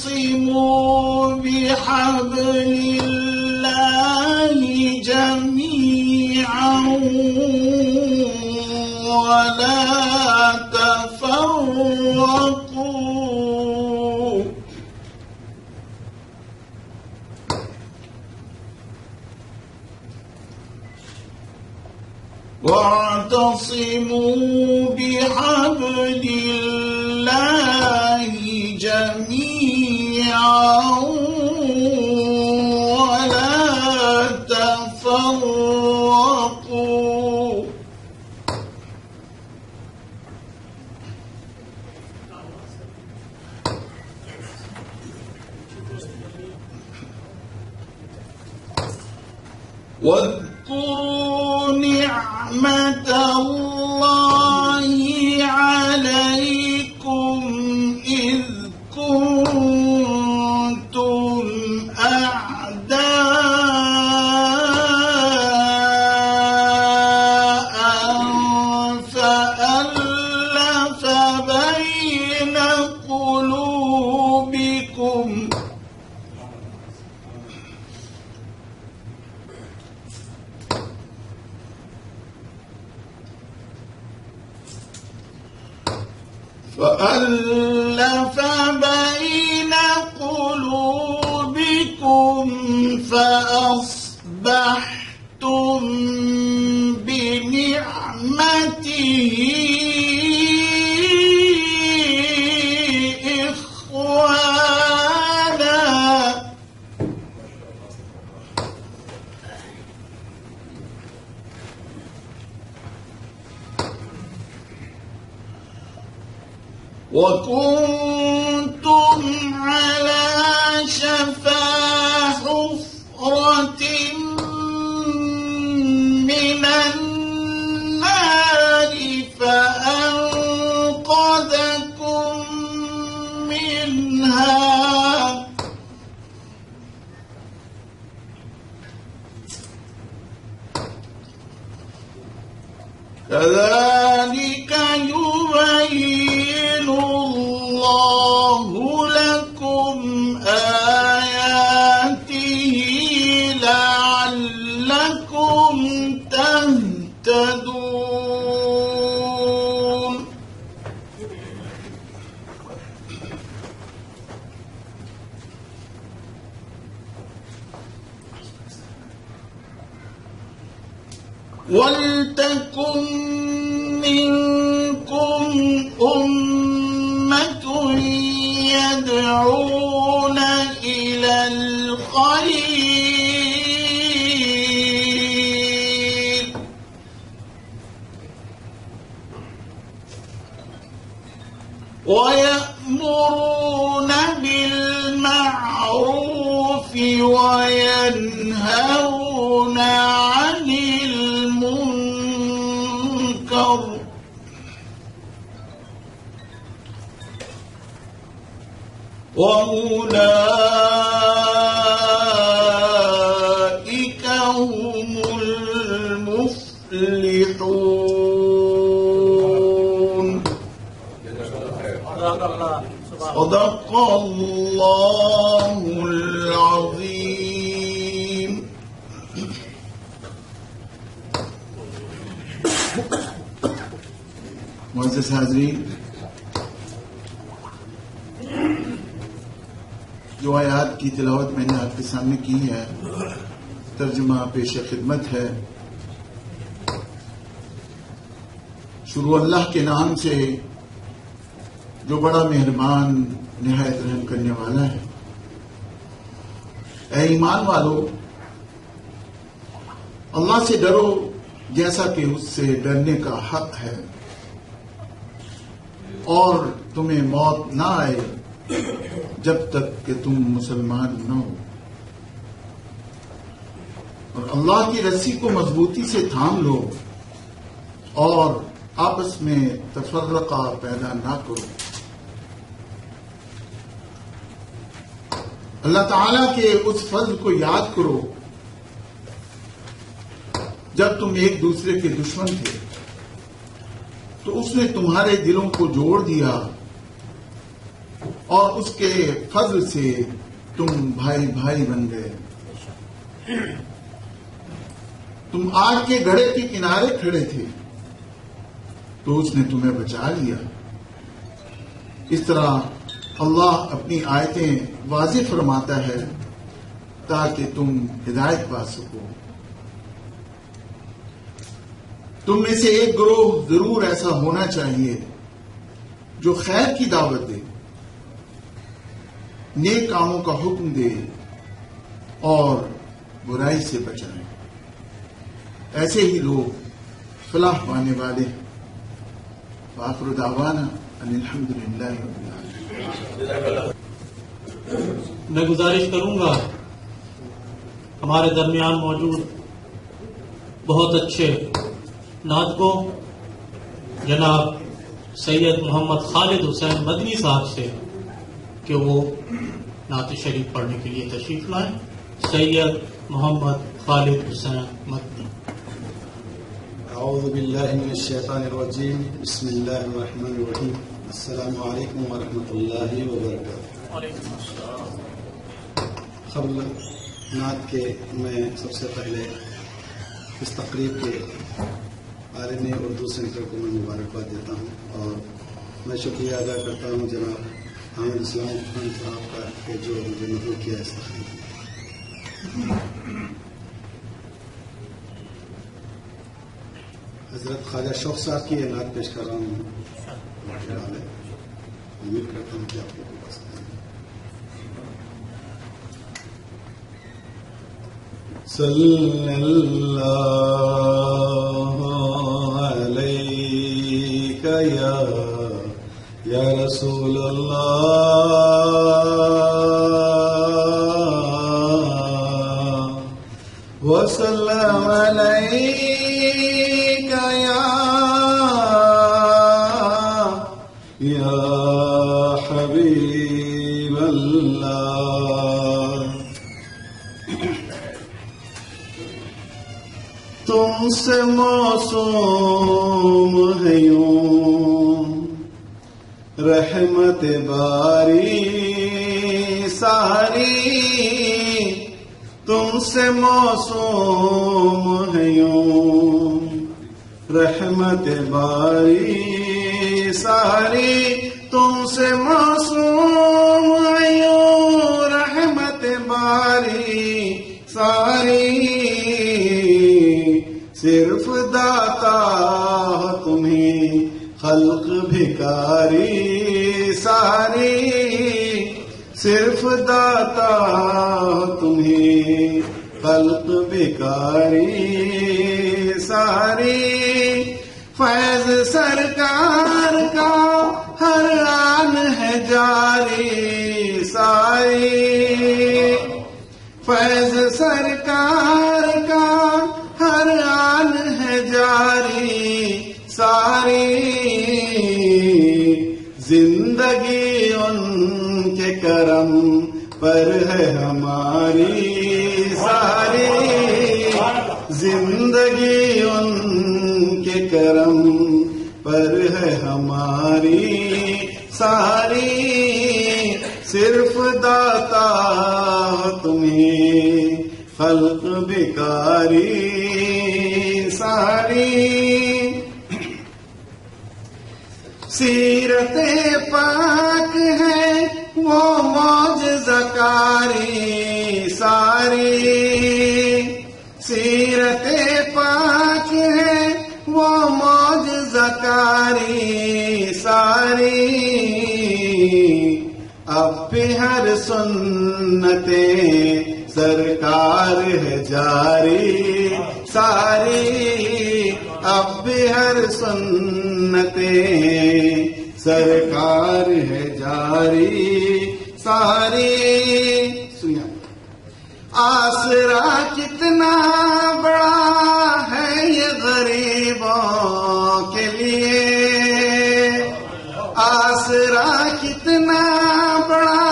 واعتصموا بحبل الله جميعا ولا تفرقوا واعتصموا بحبل الله جميعا ولا تفرقوا واذكروا نعمة الله عليكم إذ كنتم أعداء فألف بين قلوبكم فأصبحتم بنعمته إخوانا وكنتم على شفا حفرة من النار فأنقذكم منها وَلْتَكُنْ مِنْكُمْ أُمَّةٌ يَدْعُونَ إِلَى الْخَيْرِ وَيَأْمُرُونَ بِالْمَعْرُوفِ وَيَنْهَوْنَ عَنِ الْمُنكَرِ وَأُولَئِكَ هُمُ الْمُفْلِحُونَ. صدق اللہ العظیم. معزز حاضرین، جو آیات کی تلاوت میں نے آپ کے سامنے کی ہے، ترجمہ پیش خدمت ہے. شروع اللہ کے نام سے جو بڑا مہربان نہایت رحم کرنے والا ہے. اے ایمان والو، اللہ سے ڈرو جیسا کہ اس سے ڈرنے کا حق ہے، اور تمہیں موت نہ آئے جب تک کہ تم مسلمان نہ ہو، اور اللہ کی رسی کو مضبوطی سے تھام لو اور آپس میں تفرقہ پیدا نہ کرو. اللہ تعالیٰ کے اس فضل کو یاد کرو جب تم ایک دوسرے کے دشمن تھے تو اس نے تمہارے دلوں کو جوڑ دیا، اور اس کے فضل سے تم بھائی بھائی بن گئے. تم آگ کے گڑھے کے کنارے کھڑے تھے تو اس نے تمہیں بچا لیا. اس طرح اللہ اپنی آیتیں واضح فرماتا ہے تاکہ تم ہدایت پا سکو. تم میں سے ایک گروہ ضرور ایسا ہونا چاہیے جو خیر کی دعوت دے، نیک کاموں کا حکم دے اور برائی سے بچائے. ایسے ہی لوگ فلاح پانے والے. وآخر دعوانا ان الحمد للہ رب العالمین. میں گزارش کروں گا ہمارے درمیان موجود بہت اچھے ناطقوں جناب سید محمد خالد حسین مدنی صاحب سے کہ وہ نعت شریف پڑھنے کے لیے تشریف لائیں. سید محمد خالد حسین مدنی. اعوذ باللہ من الشیطان الرجیم. بسم اللہ الرحمن الرحیم. السلام علیکم ورحمۃ اللہ وبرکاتہ. قبل نعت کے میں سب سے پہلے اس تقریب کے عالمی اردو سینٹر کو میں مبارکباد دیتا ہوں، اور میں شکریہ ادا کرتا ہوں جناب حامد اسلام خان صاحب کا کہ جو مجھے مدعو کیا اس تقریب میں. حضرت خواجہ شوق صاحب کی یہ نعت پیش کر رہا ہوں. امید کرتا ہوں کہ آپ کو پسند ہے. صلی اللہ علیک یا رسول اللہ وسلم علیک یا حبیب اللہ. تم سے موسوم ہے یوں رحمت باری ساری، تم سے موسوم ہے یوں رحمت باری ساری، تم سے موسوم ہے یوں رحمت باری ساری. صرف خلق بھکاری ساری، صرف داتا تمہیں خلق بھکاری ساری، فیض سرکار کا ہر آن ہے جاری ساری، فیض سرکار کا ہر آن ہے جاری ساری، زندگی ان کے کرم پر ہے ہماری ساری، زندگی ان کے کرم پر ہے ہماری ساری، صرف داتا تمہیں خلق بھکاری ساری، سیرت پاک ہے وہ معجزہ کاری ساری، سیرت پاک ہے وہ معجزہ کاری ساری، اب بھی ہر سنتیں سرکار ہے جاری ساری، اب بھی ہر سنتیں سرکار ہے جاری ساری، سنیا آسرا کتنا بڑا ہے یہ غریبوں کے لیے، آسرا کتنا بڑا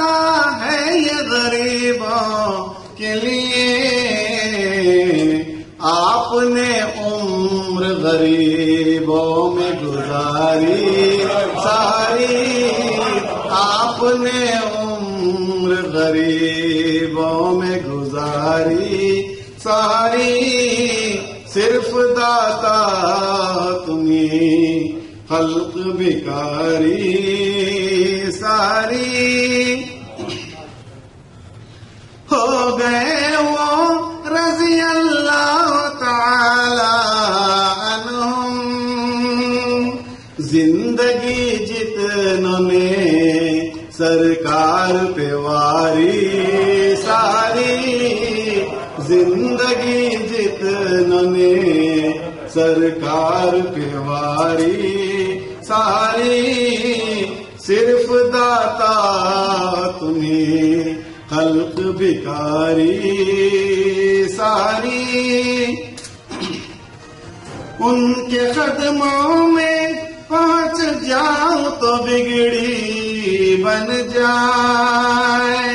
ہے یہ غریبوں کے لیے، آپ نے عمر غریبوں میں گزاری ساری، آپ نے عمر غریبوں میں گزاری ساری، صرف داتا تمہیں خلق بھکاری ساری، ہو گئے وہ رضی اللہ تعالی عنہم، زندگی جتنوں نے سرکار پہ واری ساری، زندگی جتنوں نے سرکار پہ واری ساری، صرف داتا تمہیں خلق بھکاری ساری، ان کے قدموں میں پہنچ جاؤ تو بگڑی بن جائے،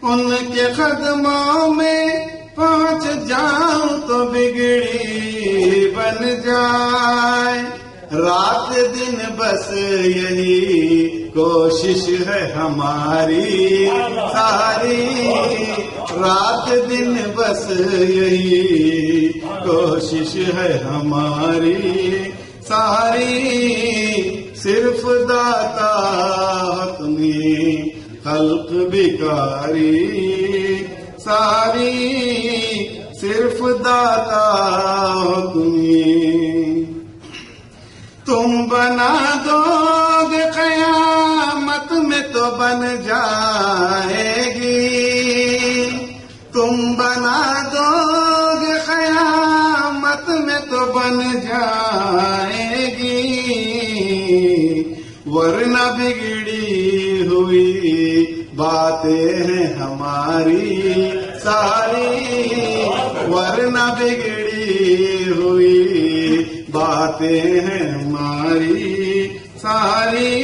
ان کے قدموں میں پہنچ جاؤ تو بگڑی بن جائے، رات دن بس یہی کوشش ہے ہماری ساری، رات دن بس یہی کوشش ہے ہماری ساری، صرف داتا تمہیں خلق بھکاری ساری، صرف داتا تمہیں، تم بنا دو گے قیامت میں تو بن جائے گی، تم بنا دو گے قیامت میں تو بن جائے گی، ورنہ بگڑی ہوئی باتیں ہیں ہماری ساری، ورنہ بگڑی ہوئی باتیں ہیں ہماری ساری،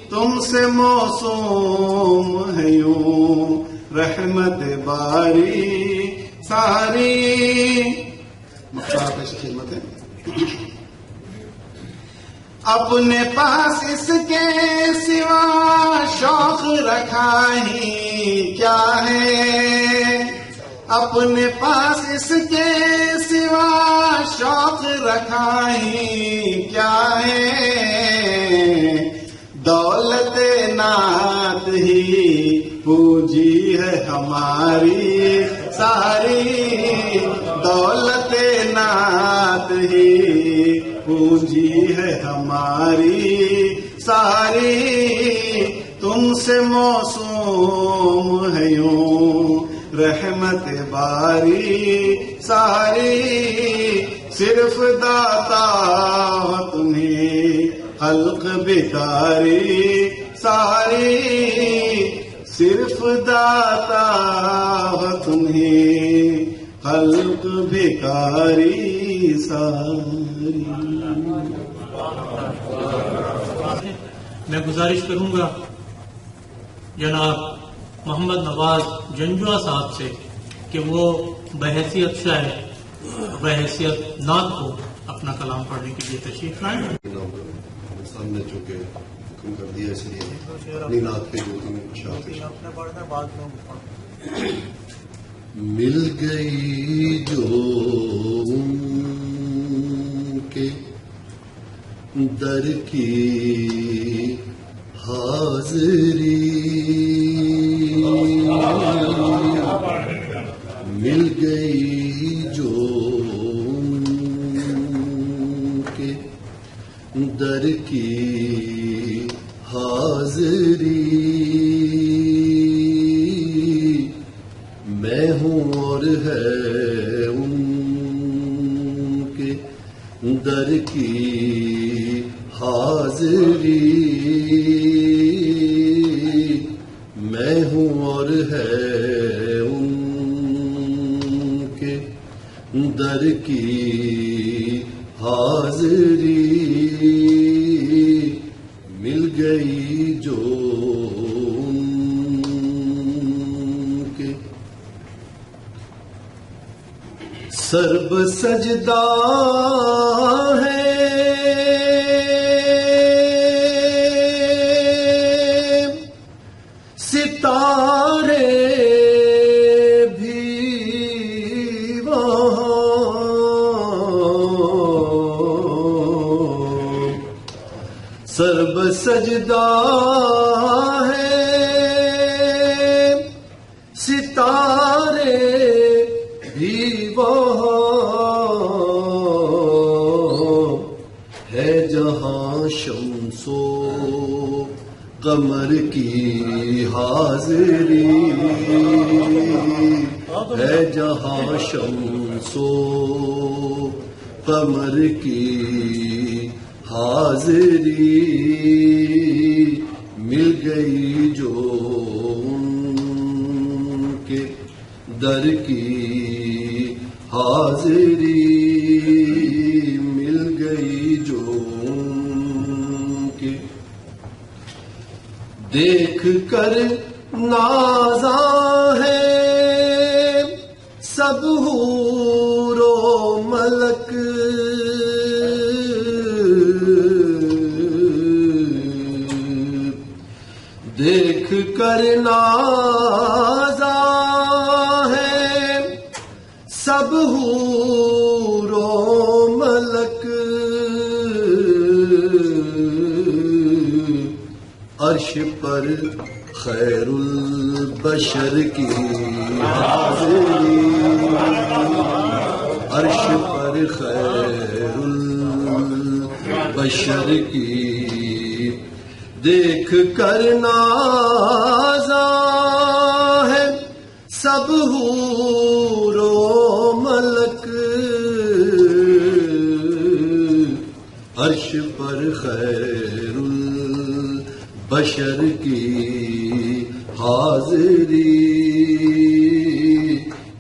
تم سے موسوم ہے یوں رحمت باری ساری، مختار پیش خدمت ہے، اپنے پاس اس کے سوا شوق رکھا ہی کیا ہے، اپنے پاس اس کے سوا شوق رکھا ہی کیا ہے، دولت نعت ہی پوجی ہے ہماری ساری، دولت نعت ہی پونجی ہے ہماری ساری، تم سے موسوم ہے یوں رحمت باری ساری، صرف داتا تمہیں خلق بیکاری ساری، صرف داتا تمہیں خلق بیکاری ساری۔ میں گزارش کروں گا جناب محمد نواز جنجوا صاحب سے کہ وہ بحیثیت شاعر بحیثیت نعت کو اپنا کلام پڑھنے کے لیے تشریف لائیں۔ سامنے چونکہ حکم کر دیا اس لیے اپنی نعت کے جو مل گئی جو ان کے در کی حاضری، مل گئی جو ان کے در کی حاضری، میں ہوں اور ہے ان کے در کی حاضری، میں ہوں اور ہے ان کے در کی حاضری، مل گئی جو ان کے سرب سجدہ ہے ستارے بھی وہاں، سرب سجدہ ہے ستارے بھی وہاں، ہے جہاں شمس و قمر کی حاضری، ہے جہاں شمس و قمر کی حاضری، مل گئی جو ان کے در کی حاضری، مل گئی جو ان کے دیکھ کر نازاں ہے سب حور و ملک، دیکھ کر نازاں ہے سب حور و ملک، عرش پر خیر البشر کی حاضری، عرش پر خیر البشر کی دیکھ کر نازاں ہے سب حور و ملک، عرش پر خیر البشر کی حاضری،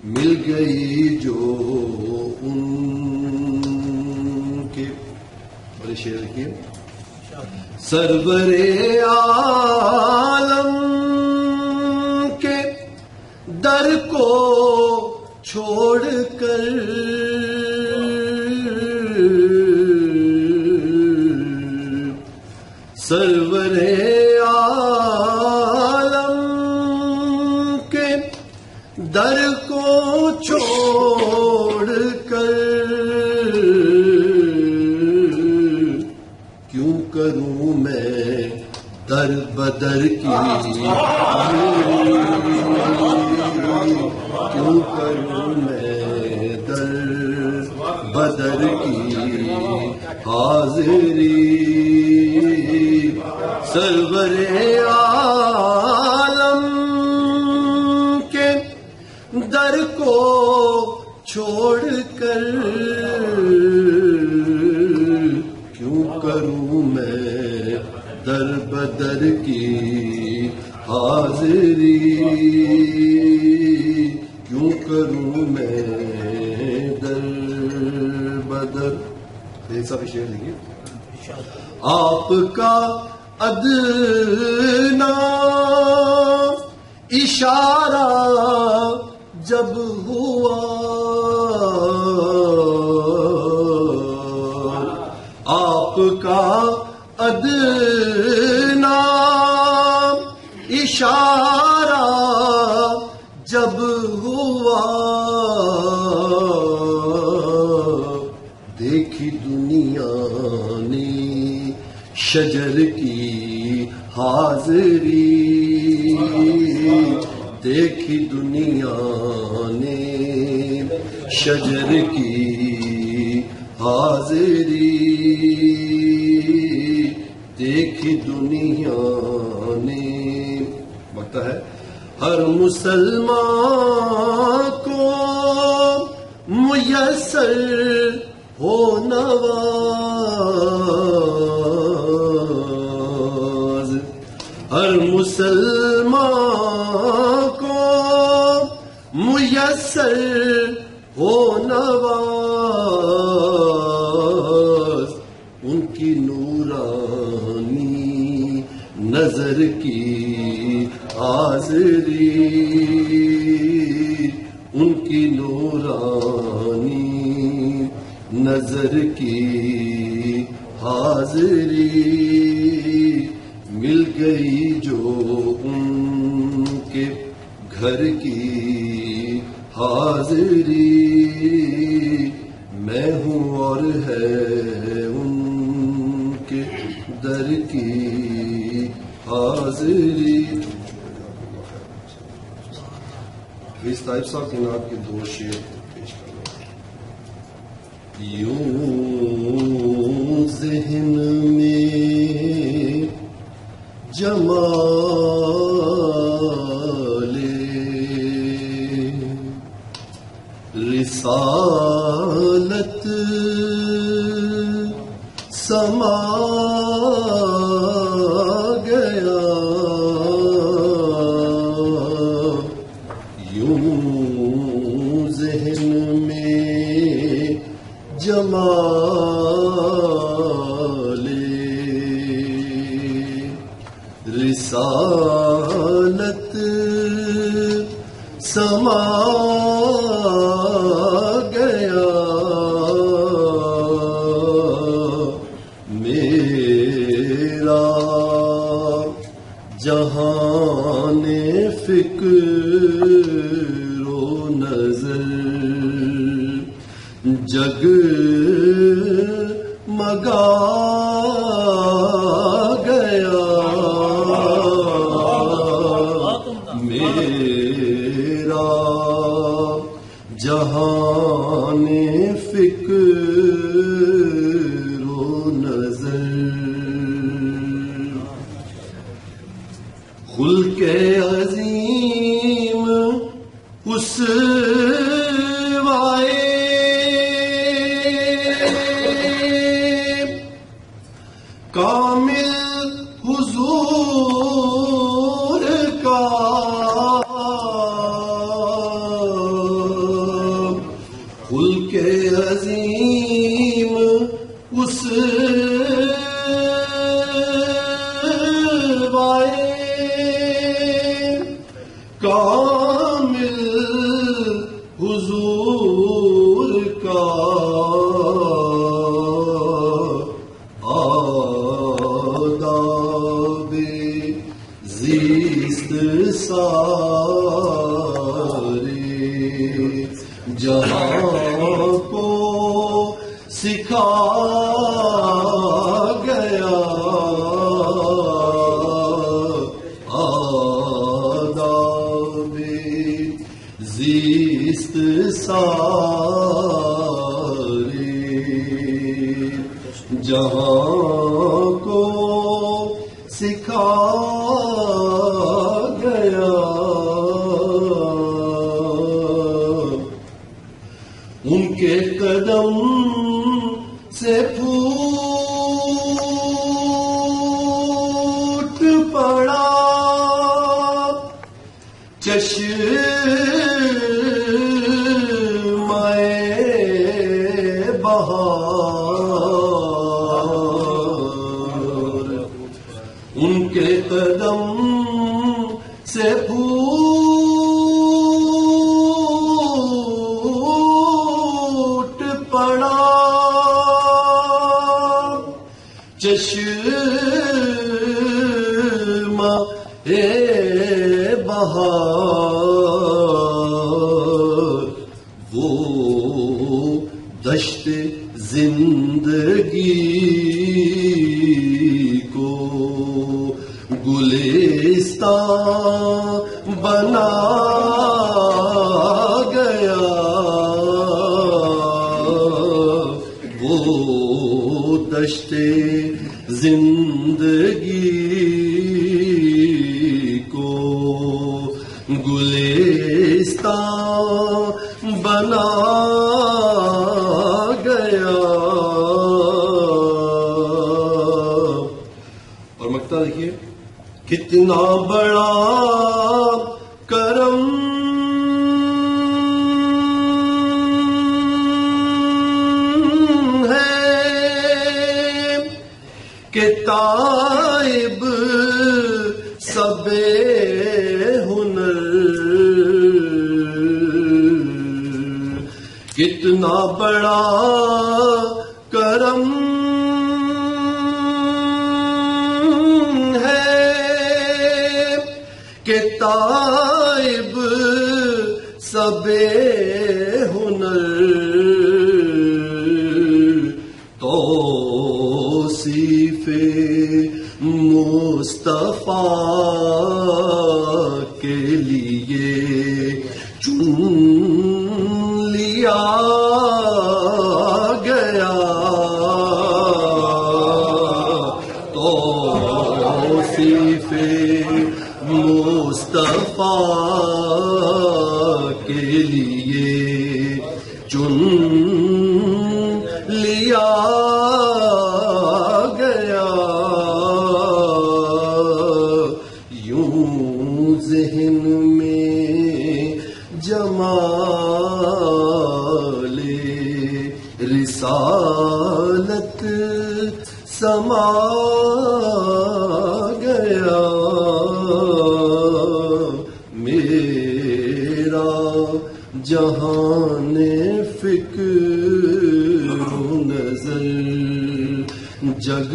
مل گئی جو ان کے بڑے شعر کی سرور عالم کے در کو چھوڑ کر سرور عالم کے در کو چھوڑ کر کیوں کروں میں در بدر کی کیوں کروں میں در بدر کی حاضری سرور عالم کے در کو چھوڑ کر کیوں کروں میں در بدر کی حاضری، کیوں کروں میں در بدر۔ ایک ساتھ شعر لکھیے۔ آپ کا ادنا اشارہ جب ہوا، آپ کا ادنا اشارہ جب ہوا، دیکھی دنیا نے شجر کی حاضری، دیکھی دنیا نے شجر کی حاضری، دیکھی دنیا نے۔ وقت ہے ہر مسلمان کو میسر ہو نواز، ہر مسلمان کو میسر ہو نواز، ان کی نورانی نظر کی حاضری، ان کی نورانی نظر کی حاضری، مل گئی جو ان کے گھر کی حاضری، میں ہوں اور ہے ان کے در کی حاضری۔ اس طائف صاحب کے نام کے دو شعر پیش کرنا۔ یوں ذہن میں جمال رسالت سما گیا، یوں ذہن میں جمال رسالت سما گیا، میرا جہان فکر و نظر جگ مگا گیا، میرا جہان فکر و نظر خلق عظیم اس کامل حضور کا خلق عظیم اس کامل حضور کا آداب زیست سارے جہاں کو سکھا گیا، آداب زیست سارے جہاں کو سکھا گیا، ان کے قدم سے پھوٹ پڑا چشمۂ بہار، ان کے قدم سے پھوٹ پڑا چشمۂ بہار، وہ دشت زندگی کو گلستان بنا گیا، وہ دشت زندگی کو گلستان بنا گیا۔ اور مقطع دیکھیے، کتنا بڑا کرم ہے کہ تائب سب ہنر، کتنا بڑا کرم ہے کہ تائب سب ہنر، توصیف مصطفیٰ کے لیے چن لیا گیا، توصیف مصطفیٰ کے لیے چن لیا گیا، یوں ذہن میں جمال رسالت سما گیا، میرا جہان فکر نظر جگ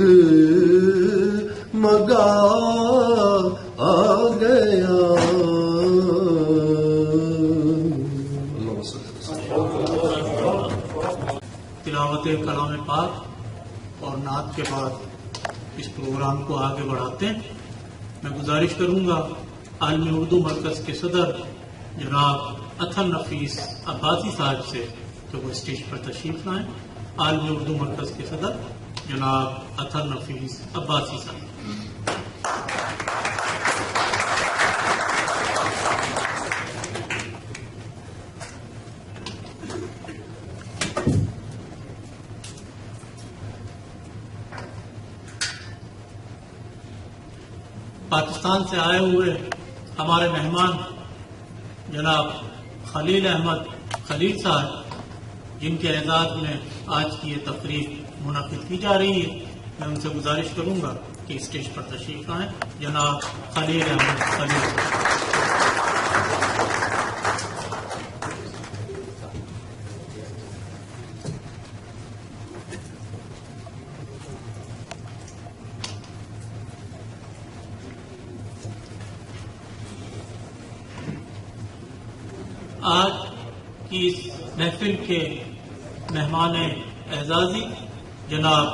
مگا آ گیا۔ تلاوت کلام پاک اور نعت کے بعد اس پروگرام کو آگے بڑھاتے ہیں۔ میں گزارش کروں گا عالمی اردو مرکز کے صدر جناب اطہر نفیس عباسی صاحب سے کہ وہ اسٹیج پر تشریف لائیں۔ عالمی اردو مرکز کے صدر جناب اطہر نفیس عباسی صاحب۔ پاکستان سے آئے ہوئے ہمارے مہمان جناب خلیل احمد خلیل صاحب، جن کے اعزاز میں آج کی یہ تقریب منعقد کی جا رہی ہے، میں ان سے گزارش کروں گا کہ اسٹیج پر تشریف لائیں۔ جناب خلیل احمد خلیل صاحب۔ آج کی اس محفل کے مہمان اعزازی جناب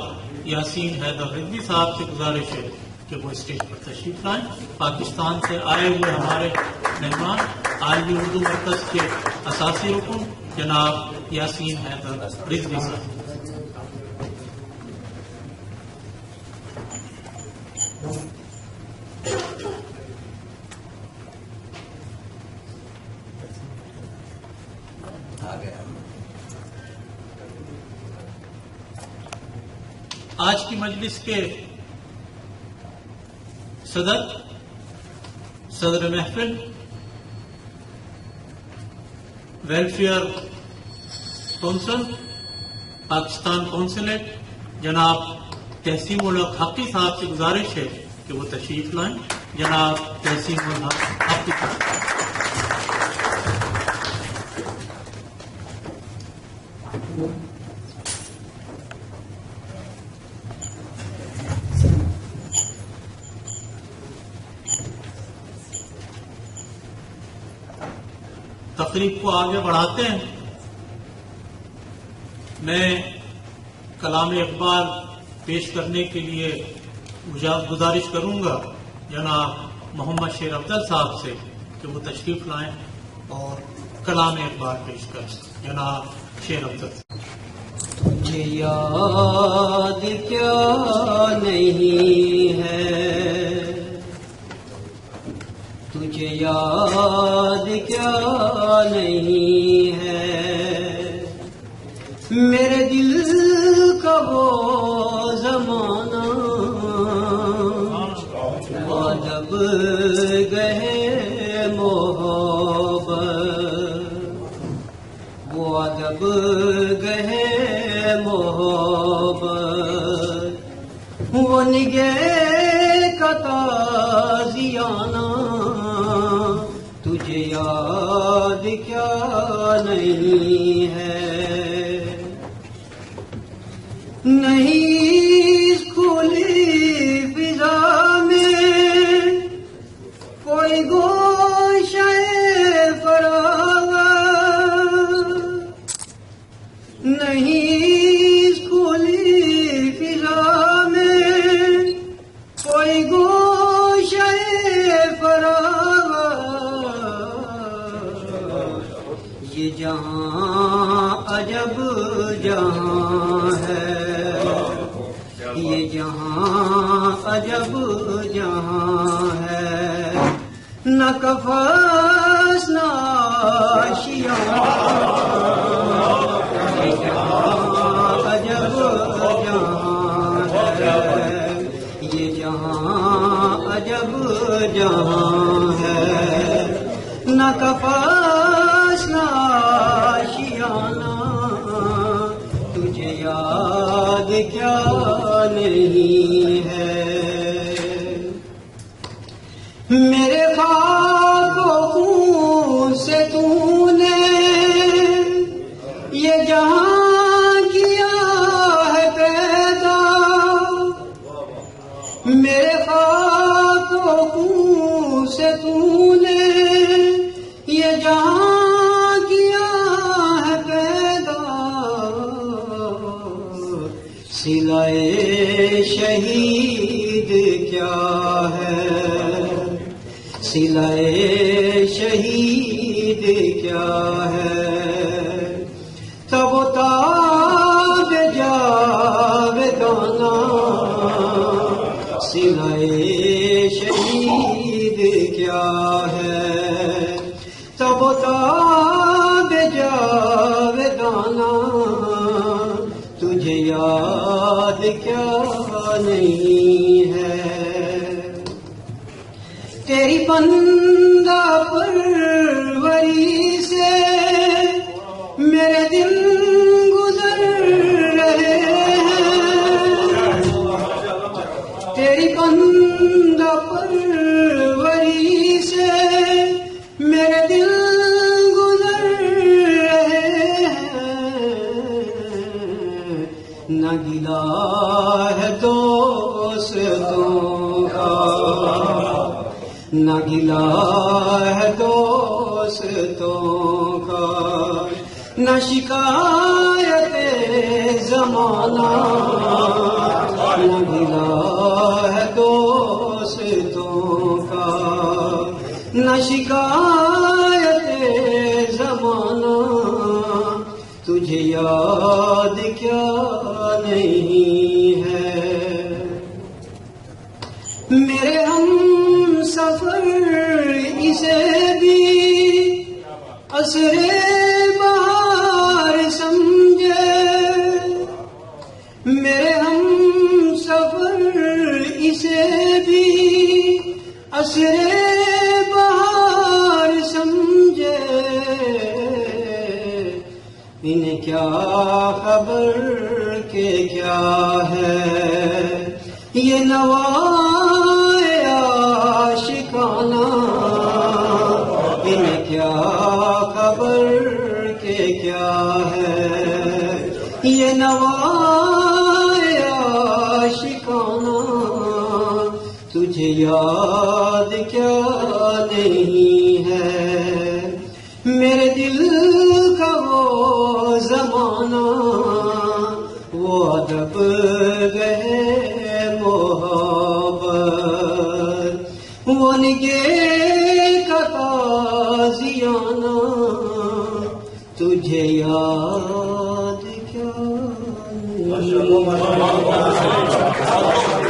یاسین حیدر رضوی صاحب سے گزارش ہے کہ وہ اسٹیج پر تشریف لائیں۔ پاکستان سے آئے ہوئے ہمارے مہمان عالمی اردو مرکز کے اساسی رکن جناب یاسین حیدر رضوی صاحب۔ آج کی مجلس کے صدر محفل ویلفیئر کونسل پاکستان کونسلیٹ جناب تحسین الحق حقی صاحب سے گزارش ہے کہ وہ تشریف لائیں. جناب تحسین الحق حقی صاحب. تقریب کو آگے بڑھاتے ہیں. میں کلام اقبال پیش کرنے کے لیے گزارش کروں گا جناب محمد شیر افضل صاحب سے کہ وہ تشریف لائیں اور کلام اقبال پیش کریں. جناب شیر افضل. تجھے یاد کیا نہیں ہے، تجھے یاد کیا نہیں ہے، میرے دل کا وہ زمانہ وہ جب گئے محبت، وہ جب گئے محبت، وہ نگہ کا تازیانہ تجھے یاد کیا نہیں ہے. نہیں کھلی فضا میں کوئی گوشہ فراغت، نہیں کھلی فضا میں کوئی گوشہ فراغت، یہ جہاں عجب جہاں ہے، یہ جہاں عجب جہاں ہے، نہ کفاس نہ آشیانہ، یہ جہاں عجب جہاں ہے، یہ جہاں عجب جہاں ہے، نہ کفاس نہ آشیانہ تجھے یاد کیا نہیں ہے. میرے خاک و خون سے تو نے یہ جہاں کیا ہے پیدا، میرے خاک و خون سے تو نے یہ جہاں کیا ہے پیدا، صلائے شہید کیا ہے، صلائے شہید کیا ہے، تب و تاب جاودانہ صلائے شہید کیا ہے، تب و تاب جاودانہ تجھے یاد کیا نہیں ہے. تیری بندہ پروری سے میرے دن گزر رہے ہیں، تیری بندہ پروری سے میرے دل گزر رہے ہیں، نہ گلا ہے دوستوں کا، نہ گلا ہے دوستوں کا، نہ شکایت زمانہ، نہ گلا ہے دوستوں کا، نہ شکایت زمانہ تجھے یاد کیا نہیں ہے. میرے ہم سفر اسے بھی عصر بہار سمجھے، میرے ہم عصر بہار سمجھے انہیں کیا خبر کہ کیا ہے یہ نوائے عاشقانہ انہیں کیا خبر کہ کیا ہے یہ نوائے عاشقانہ تجھے یاد کیا نہیں ہے میرے دل کا وہ زمانہ وہ ادب گئے محبت وہ نگے کا تازیانہ تجھے یاد کیا نہیں